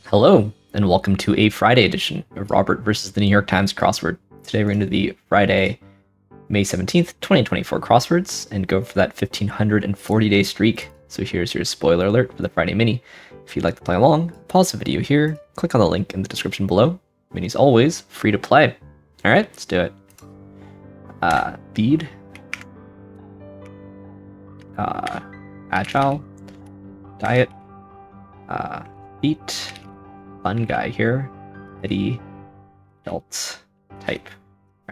Hello, and welcome to a Friday edition of Robert versus the New York Times Crossword. Today we're going to do the Friday, May 17th, 2024 crosswords and go for that 1,540-day streak. So here's your spoiler alert for the Friday mini. If you'd like to play along, pause the video here, click on the link in the description below. Mini's always free to play. Alright, let's do it. Bead. Agile. Diet. Beat. Fun guy here. Eddie. Belt. Type.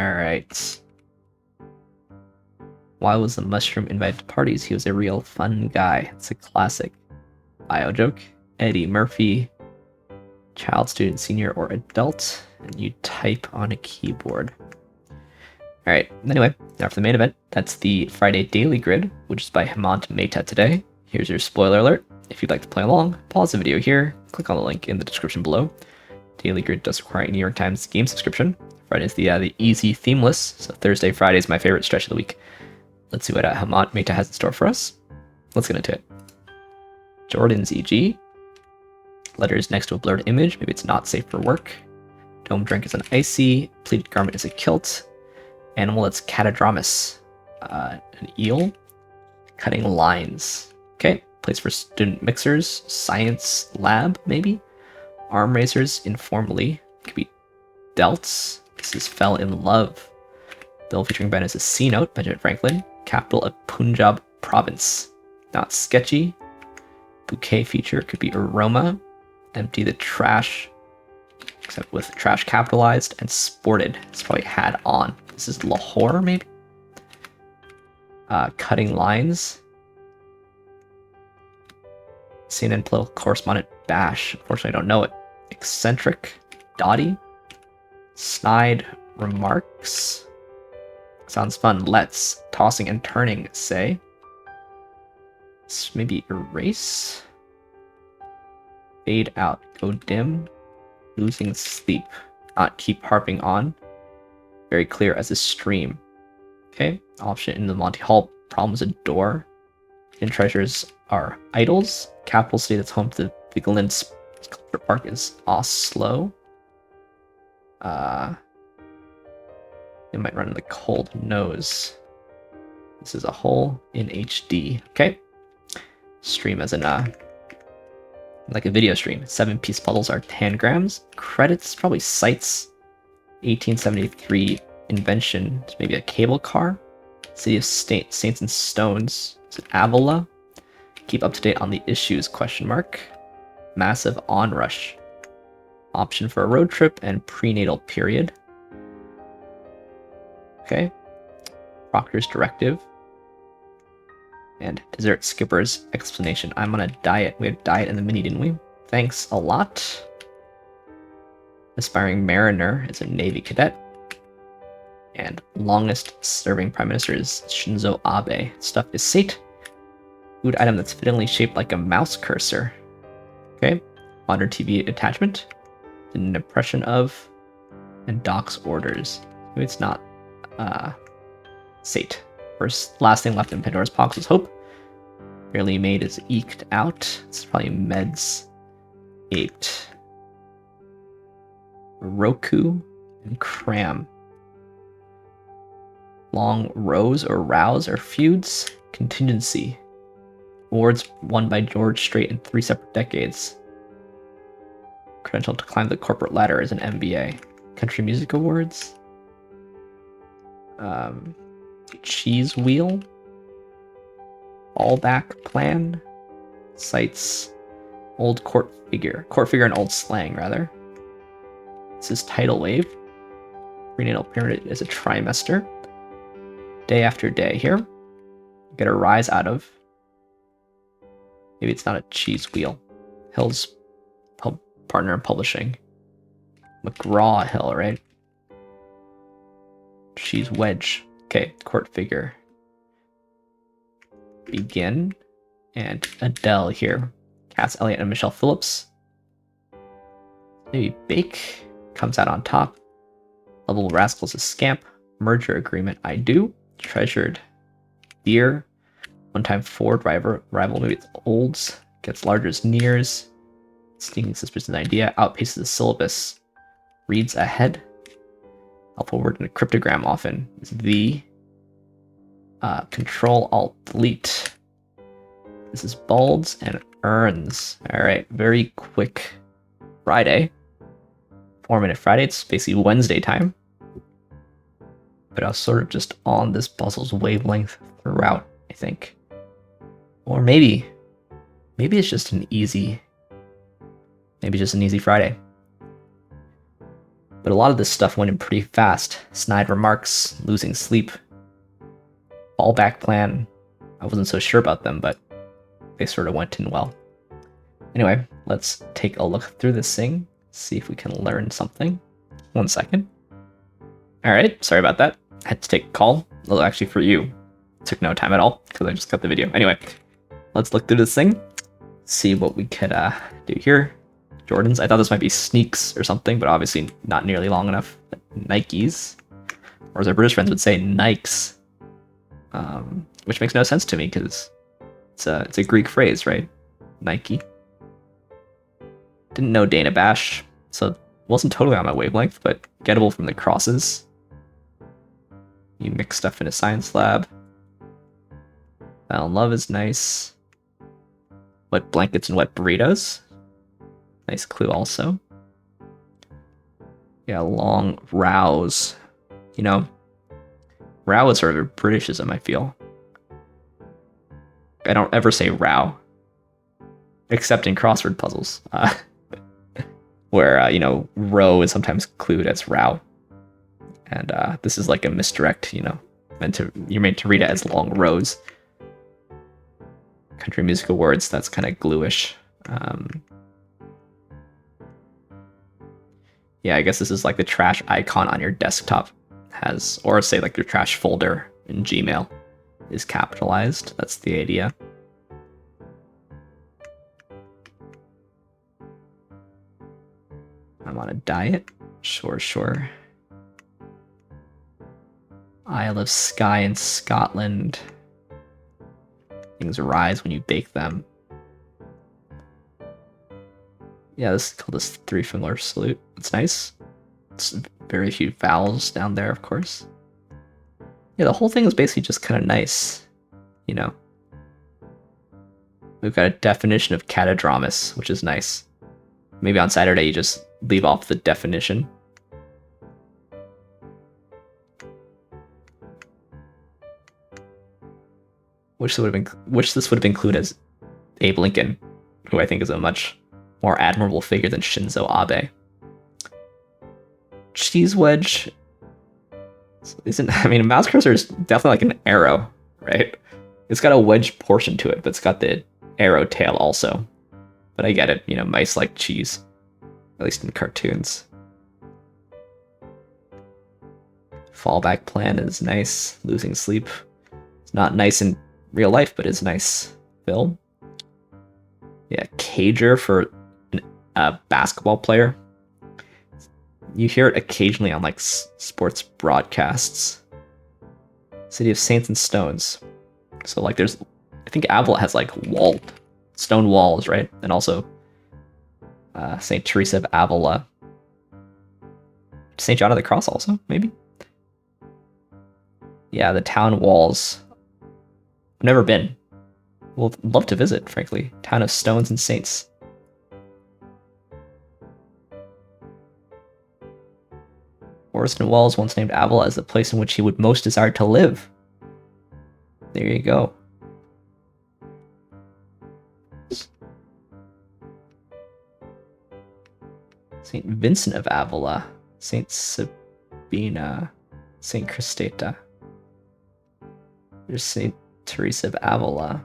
Alright. Why was the mushroom invited to parties? He was a real fun guy. It's a classic bio joke. Eddie Murphy. Child, student, senior, or adult. And you type on a keyboard. Alright, anyway, now for the main event. That's the Friday Daily Grid, which is by Hemant Mehta today. Here's your spoiler alert. If you'd like to play along, pause the video here, click on the link in the description below. Daily Grid does require a New York Times game subscription. Friday's the easy themeless, so Thursday, Friday is my favorite stretch of the week. Let's see what Hemant Mehta has in store for us. Let's get into it. Jordan's EG. Letters next to a blurred image, maybe it's not safe for work. Dome drink is an icy, pleated garment is a kilt. Animal that's catadromus, an eel. Cutting lines. Okay, place for student mixers, science lab, maybe? Arm racers, informally. Could be delts. This is fell in love. Bill featuring Ben is a C note, Benjamin Franklin. Capital of Punjab province. Not sketchy. Bouquet feature could be aroma. Empty the trash, except with trash capitalized, and sported. It's probably had on. This is Lahore, maybe? Cutting lines. CNN political correspondent Bash. Unfortunately, I don't know it. Eccentric. Dotty. Snide remarks. Sounds fun. Let's. Tossing and turning, say. Maybe erase. Fade out. Go dim. Losing sleep. Not keep harping on. Very clear as a stream. Okay. Option in the Monty Hall problem is a door. And treasures are idols. Capital city that's home to the Vigeland Sculpture Park is Oslo. It might run in the cold nose. This is a hole in HD. Okay. Stream as in like a video stream. 7-piece puzzles are 10 grams. Credits, probably sites. 1873 invention, maybe a cable car. City of Saints and Stones. Is it Avila? Keep up to date on the issues, question mark. Massive onrush. Option for a road trip and prenatal period. Okay. Proctor's directive. And dessert skipper's explanation. I'm on a diet. We had diet in the mini, didn't we? Thanks a lot. Aspiring mariner is a Navy cadet. And longest serving prime minister is Shinzo Abe. Stuff is Sate. Food item that's fittingly shaped like a mouse cursor. Okay. Modern TV attachment. An impression of. And doc's orders. Maybe it's not Sate. Last thing left in Pandora's box was hope. Barely made is eked out. It's probably meds. 8. Roku and cram. Long rows or rows or feuds. Contingency. Awards won by George Strait in 3 separate decades. Credential to climb the corporate ladder is an MBA. Country Music Awards. Cheese wheel. Fallback plan. Cites old court figure. Court figure and old slang, rather. This is tidal wave. Prenatal period is a trimester. Day after day here. Get a rise out of. Maybe it's not a cheese wheel. Hill's partner in publishing. McGraw-Hill, right? Cheese wedge. Okay, court figure. Begin. And Adele here. Cass Elliot and Michelle Phillips. Maybe bake. Comes out on top. Lovable Rascals is scamp. Merger agreement, I do. Treasured. Beer. One-time Ford rival, maybe it's Olds. Gets larger as nears. Sneaking suspicious idea. Outpaces the syllabus. Reads ahead. Helpful word in a cryptogram often is the. Control Alt Delete. This is bulbs and urns. All right, very quick Friday. 4-minute Friday. It's basically Wednesday time. But I was sort of just on this puzzle's wavelength throughout, I think. Or maybe it's just an easy Friday. But a lot of this stuff went in pretty fast. Snide remarks, losing sleep, fallback plan. I wasn't so sure about them, but they sort of went in well. Anyway, let's take a look through this thing, see if we can learn something. 1 second. All right, sorry about that. I had to take a call. Well, actually for you, it took no time at all because I just got the video. Anyway, let's look through this thing, see what we could do here. Jordans. I thought this might be sneaks or something, but obviously not nearly long enough. Nikes, or as our British friends would say, Nikes, which makes no sense to me because it's a Greek phrase, right? Nike. Didn't know Dana Bash, so wasn't totally on my wavelength, but gettable from the crosses. You mix stuff in a science lab. Fell in love is nice. Wet blankets and wet burritos. Nice clue also. Yeah, long rows. You know, row is sort of a Britishism, I feel. I don't ever say row. Except in crossword puzzles. Where, you know, row is sometimes clued as row. And this is like a misdirect, you know. You're meant to read it as long rows. Country music awards, that's kind of gluish. Yeah, I guess this is like the trash icon on your desktop has, or say like your trash folder in Gmail is capitalized. That's the idea. I'm on a diet. Sure. Isle of Skye in Scotland. Things rise when you bake them. Yeah, this is called this 3-finger salute. It's nice. It's very few vowels down there, of course. Yeah, the whole thing is basically just kind of nice, you know. We've got a definition of catadromus, which is nice. Maybe on Saturday you just leave off the definition. Which this would have included as Abe Lincoln, who I think is a much more admirable figure than Shinzo Abe. Cheese wedge isn't. I mean, a mouse cursor is definitely like an arrow, right? It's got a wedge portion to it, but it's got the arrow tail also. But I get it, you know, mice like cheese, at least in cartoons. Fallback plan is nice. Losing sleep. It's not nice in real life, but it's nice film. Yeah, cager for a basketball player. You hear it occasionally on like sports broadcasts. City of Saints and Stones. So like there's, I think Avila has like stone walls, right? And also St. Teresa of Avila. St. John of the Cross also, maybe? Yeah, the town walls. I've never been. Well, love to visit, frankly. Town of stones and saints. Orson Welles once named Avila as the place in which he would most desire to live. There you go. St. Vincent of Avila, St. Sabina, St. Cristeta. There's St. Teresa of Avila.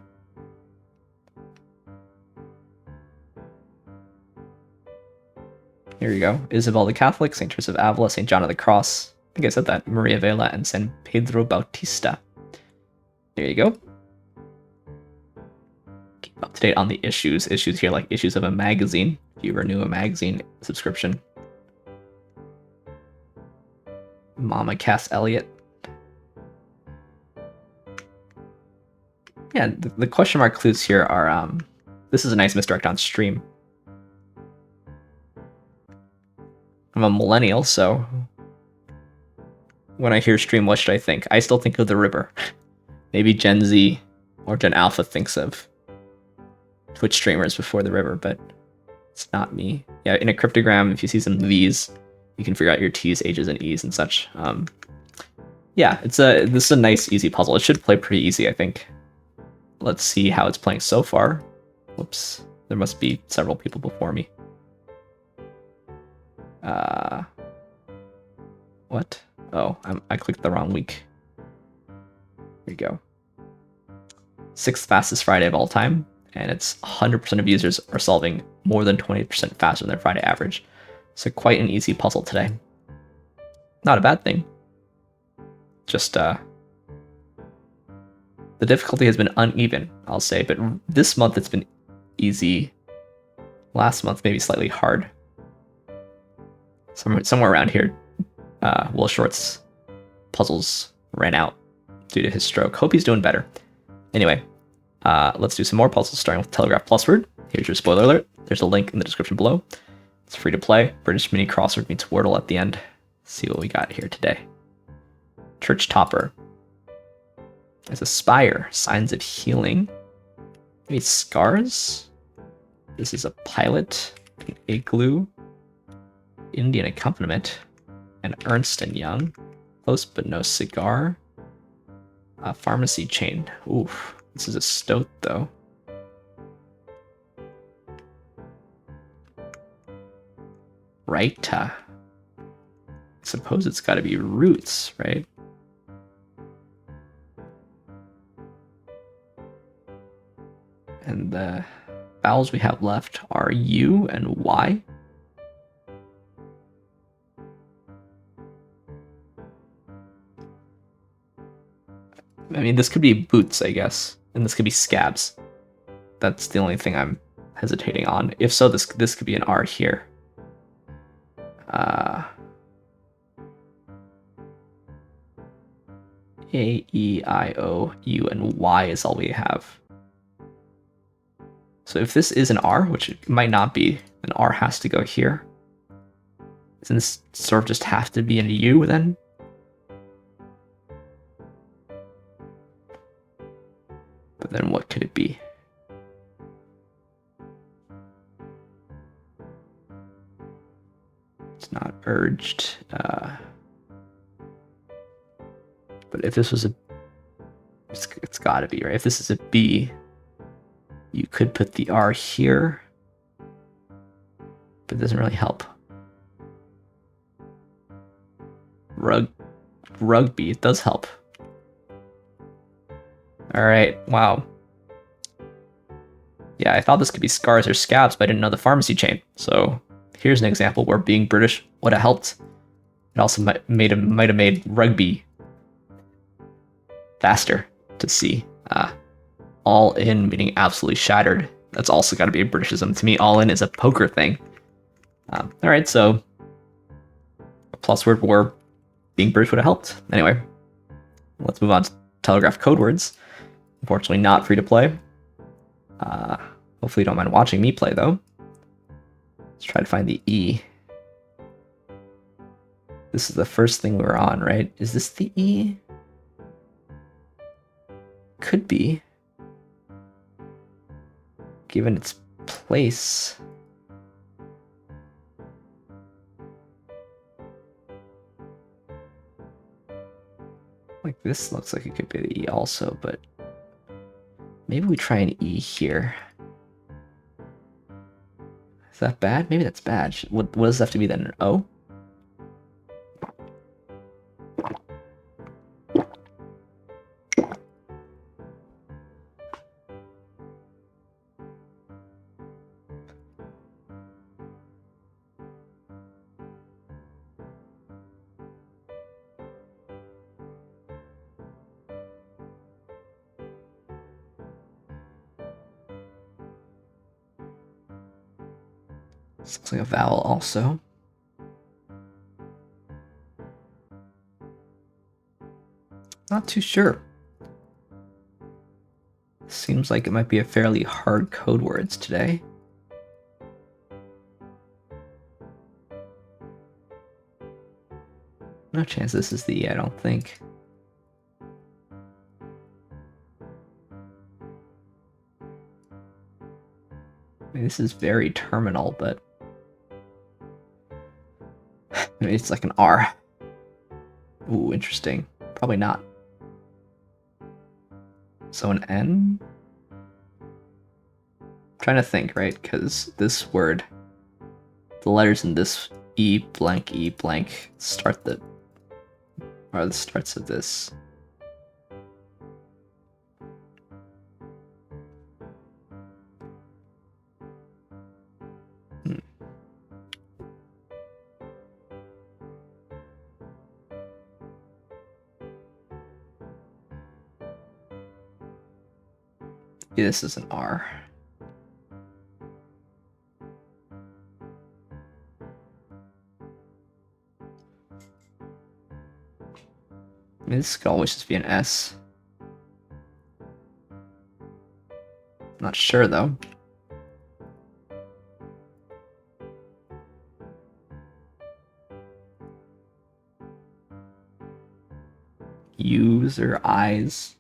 Here you go. Isabel the Catholic, St. Teresa of Avila, St. John of the Cross. I think I said that. Maria Vela and San Pedro Bautista. There you go. Keep up to date on the issues. Issues here like issues of a magazine. If you renew a magazine subscription. Mama Cass Elliot. Yeah, the question mark clues here are, this is a nice misdirect on stream. I'm a millennial, so when I hear stream, what should I think? I still think of the river. Maybe Gen Z or Gen Alpha thinks of Twitch streamers before the river, but it's not me. Yeah, in a cryptogram, if you see some of these, you can figure out your T's, H's, and E's and such. Yeah, this is a nice, easy puzzle. It should play pretty easy, I think. Let's see how it's playing so far. Whoops, there must be several people before me. What? Oh, I clicked the wrong week. Here you go. 6th fastest Friday of all time, and it's 100% of users are solving more than 20% faster than their Friday average. So quite an easy puzzle today. Not a bad thing. Just the difficulty has been uneven, I'll say, but this month it's been easy. Last month maybe slightly hard. Somewhere around here, Will Short's puzzles ran out due to his stroke. Hope he's doing better. Anyway, let's do some more puzzles, starting with Telegraph PlusWord. Here's your spoiler alert. There's a link in the description below. It's free to play. British mini crossword meets Wordle at the end. Let's see what we got here today. Church Topper. There's a spire, signs of healing. Maybe scars? This is a pilot, an igloo, Indian accompaniment, and Ernst and Young. Close but no cigar. A pharmacy chain. Oof, this is a stoat though. Right. I suppose it's got to be roots, right? And the vowels we have left are U and Y. I mean, this could be boots, I guess, and this could be scabs. That's the only thing I'm hesitating on. If so, this could be an R here. A, E, I, O, U, and Y is all we have. So if this is an R, which it might not be, an R has to go here. Doesn't this sort of just have to be in a U then? But then what could it be? It's not urged. But if this was a... It's gotta be, right? If this is a B, you could put the R here, but it doesn't really help. Rugby, it does help. Alright, wow. Yeah, I thought this could be scars or scabs, but I didn't know the pharmacy chain. So here's an example where being British would have helped. It also might have made rugby faster to see. All in meaning absolutely shattered. That's also got to be a Britishism. To me, all in is a poker thing. All right, so a plus word where being British would have helped. Anyway, let's move on to Telegraph Codewords. Unfortunately, not free to play. Hopefully, you don't mind watching me play though. Let's try to find the E. This is the first thing we were on, right? Is this the E? Could be. Given its place. Like this looks like it could be the E also, but maybe we try an E here. Is that bad? Maybe that's bad. What does it have to be then? An O? This looks like a vowel also. Not too sure. Seems like it might be a fairly hard code words today. No chance this is the E, I don't think. I mean, this is very terminal, but maybe it's like an R. Ooh, interesting. Probably not. So an N? I'm trying to think, right? Because this word, the letters in this E blank start the, or the starts of this. Yeah, this is an R. I mean, this could always just be an S. Not sure though. U's or I's.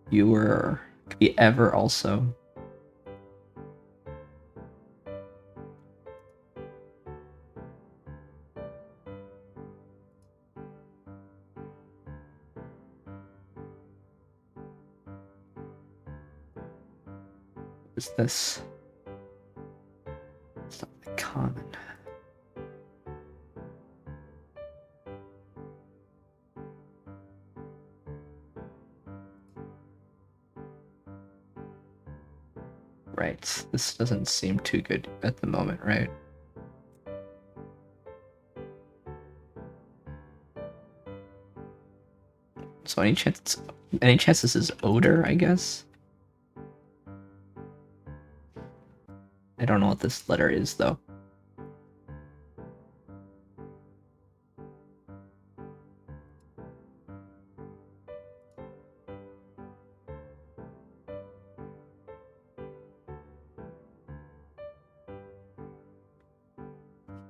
Ewer. Could be ever also. What is this? It's not that common. Right, this doesn't seem too good at the moment, right? So any chance this is odor, I guess? I don't know what this letter is though.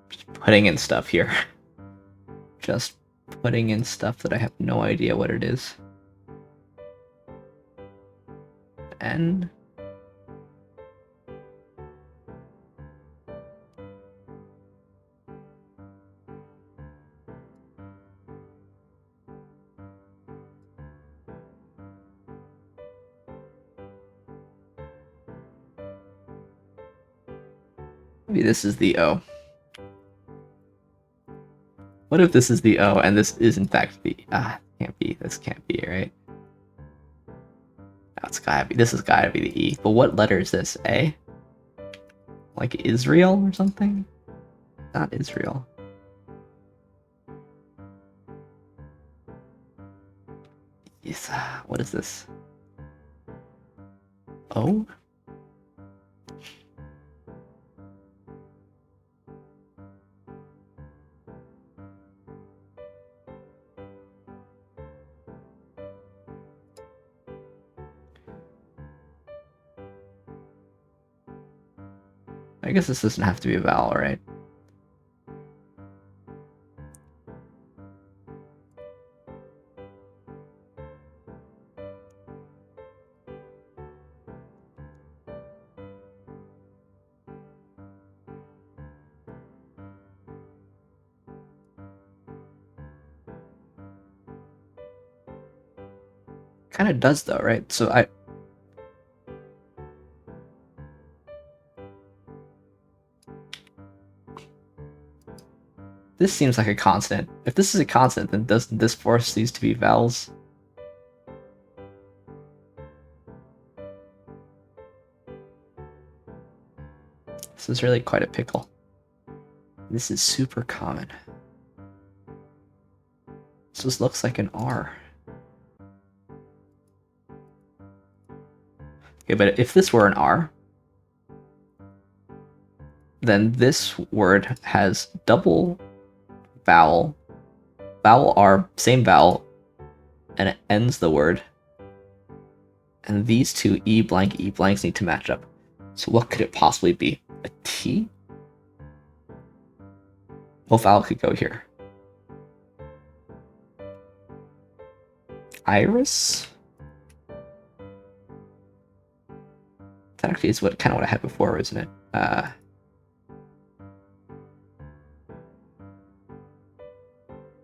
Just putting in stuff here. Just putting in stuff that I have no idea what it is. N? Maybe this is the O. What if this is the O and this is in fact the can't be. This can't be, right? No, it's gotta be. This has gotta be the E. But what letter is this? A? Like Israel or something? Not Israel. Yes. What is this? O? I guess this doesn't have to be a vowel, right? Kind of does though, right? So this seems like a consonant. If this is a consonant, then doesn't this force these to be vowels? This is really quite a pickle. This is super common. This just looks like an R. Okay, but if this were an R, then this word has double vowel, vowel R, same vowel, and it ends the word. And these two E blanks need to match up. So what could it possibly be? A T? What vowel could go here? Iris? That actually is what kind of what I had before, isn't it?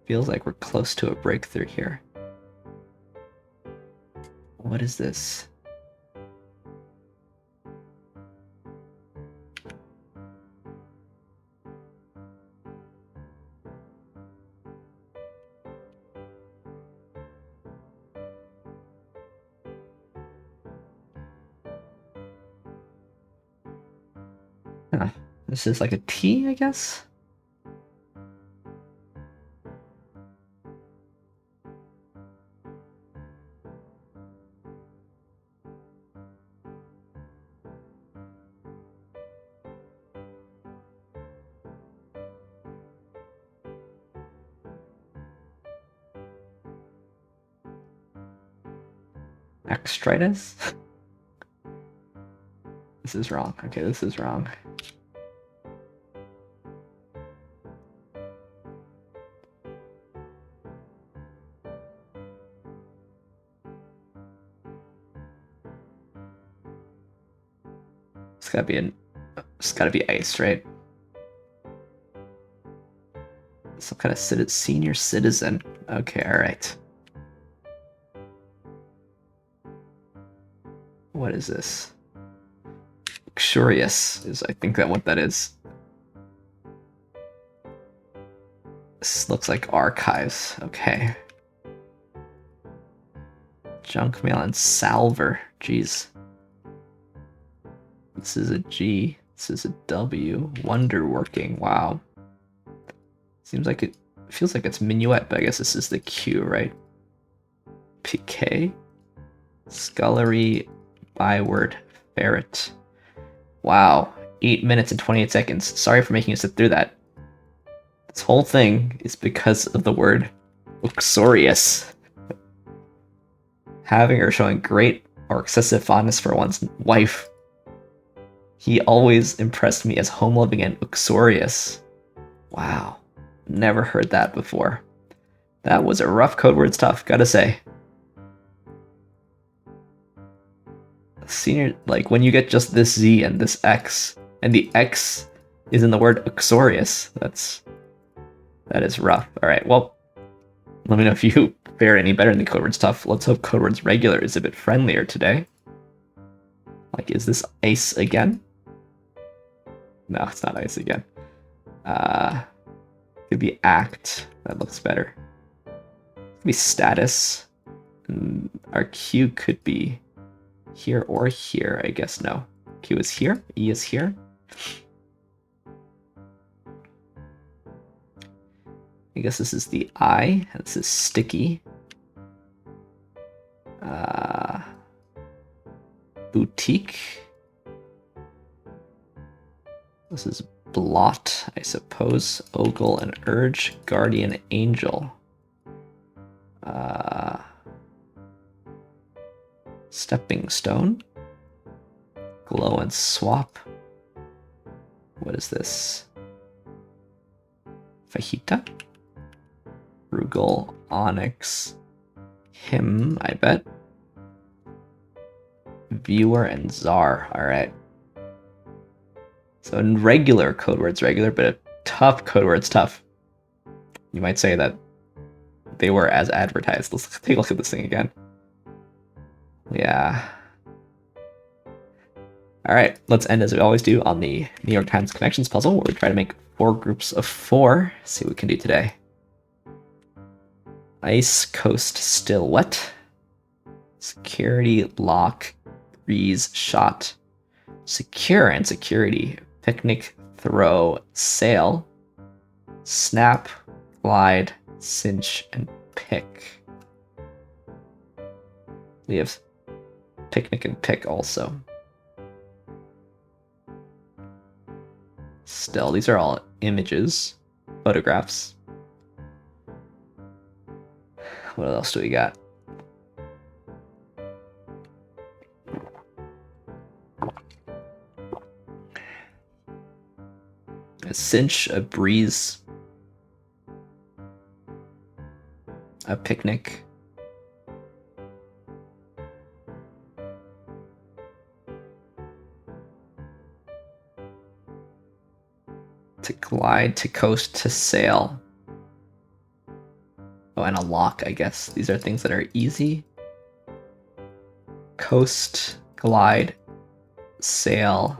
Feels like we're close to a breakthrough here. What is this? Huh. This is like a T, I guess? Extritus? This is wrong. Okay, this is wrong. It's gotta be ice, right? Some kind of senior citizen. Okay, alright. What is this? Luxurious is, I think, what that is. This looks like archives. Okay. Junk mail and salver. Jeez. This is a G. This is a W. Wonderworking. Wow. Feels like it's minuet, but I guess this is the Q, right? PK. Scullery. Byword. Ferret. Wow. 8 minutes and 28 seconds. Sorry for making you sit through that. This whole thing is because of the word uxorious. Having or showing great or excessive fondness for one's wife. He always impressed me as home-loving and uxorious. Wow. Never heard that before. That was a rough code word stuff, gotta say. Senior, like when you get just this Z and this X, and the X is in the word uxorious, that is rough. Alright, well, let me know if you fare any better in the code word stuff. Let's hope code words regular is a bit friendlier today. Like, is this ice again? No, it's not ice again. Could be act. That looks better. Could be status. And our Q could be here or here, I guess. No. Q is here. E is here. I guess this is the I. This is sticky. Boutique. This is blot, I suppose. Ogle and urge. Guardian angel. Stepping stone. Glow and swap. What is this? Fajita. Frugal, onyx. Him, I bet. Viewer and czar. Alright. So in regular code words regular, but a tough code words tough. You might say that they were as advertised. Let's take a look at this thing again. Yeah. Alright, let's end as we always do on the New York Times Connections puzzle, where we try to make 4 groups of 4. See what we can do today. Ice coast still wet. Security lock breeze shot. Secure and security. Picnic throw sail. Snap, glide, cinch, and pick. We have picnic and pick also. Still, these are all images, photographs. What else do we got? A cinch, a breeze, a picnic, To glide, to coast, to sail. Oh, and a lock, I guess. These are things that are easy. Coast, glide, sail.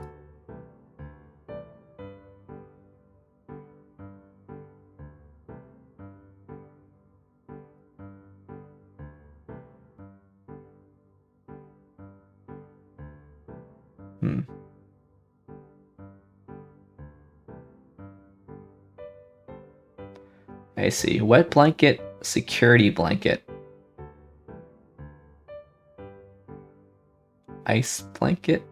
I see. Wet blanket, security blanket. Ice blanket.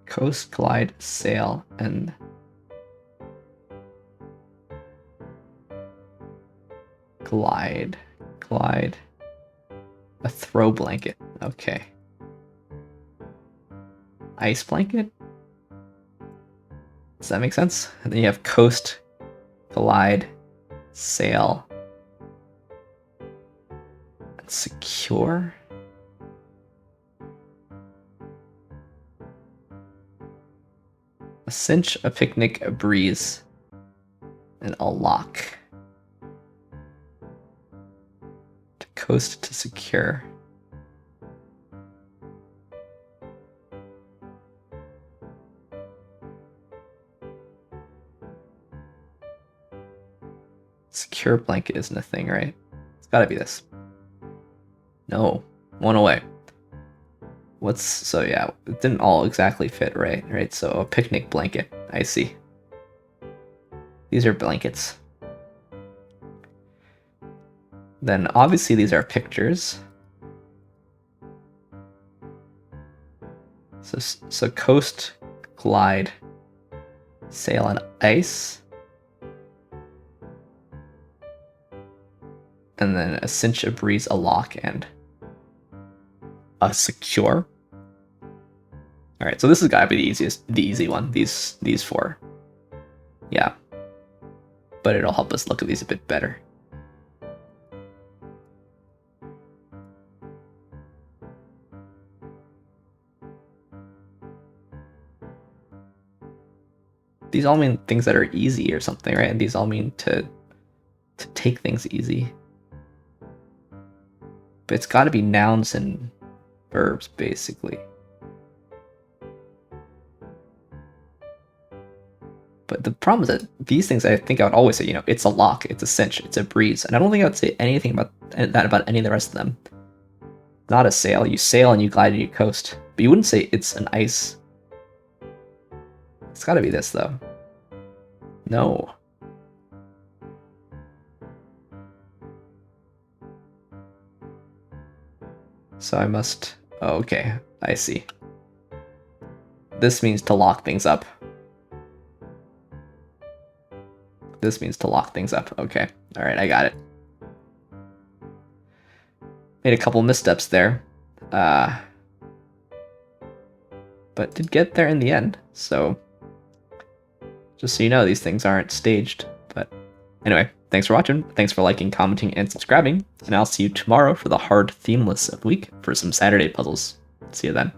Coast, glide, sail, and glide. Glide. A throw blanket. Okay. Ice blanket? Does that make sense? And then you have coast, glide, sail, and secure. A cinch, a picnic, a breeze, and a lock. To coast, to secure. Secure blanket isn't a thing, right? It's gotta be this. No, one away. So yeah, it didn't all exactly fit, right? So a picnic blanket, I see. These are blankets. Then obviously these are pictures. So coast, glide, sail on ice. And then a cinch, a breeze, a lock, and a secure. All right, so this has got to be the easy one. These four, yeah. But it'll help us look at these a bit better. These all mean things that are easy or something, right? And these all mean to take things easy. But it's got to be nouns and verbs, basically. But the problem is that these things, I think I would always say, it's a lock, it's a cinch, it's a breeze. And I don't think I would say anything about that about any of the rest of them. Not a sail. You sail and you glide and you coast. But you wouldn't say it's an ice. It's got to be this, though. No. So I must... Oh, okay, I see. This means to lock things up. This means to lock things up. Okay, all right, I got it. Made a couple missteps there. But did get there in the end, so... Just so you know, these things aren't staged. But anyway, thanks for watching. Thanks for liking, commenting, and subscribing. And I'll see you tomorrow for the hard themeless of the week for some Saturday puzzles. See you then.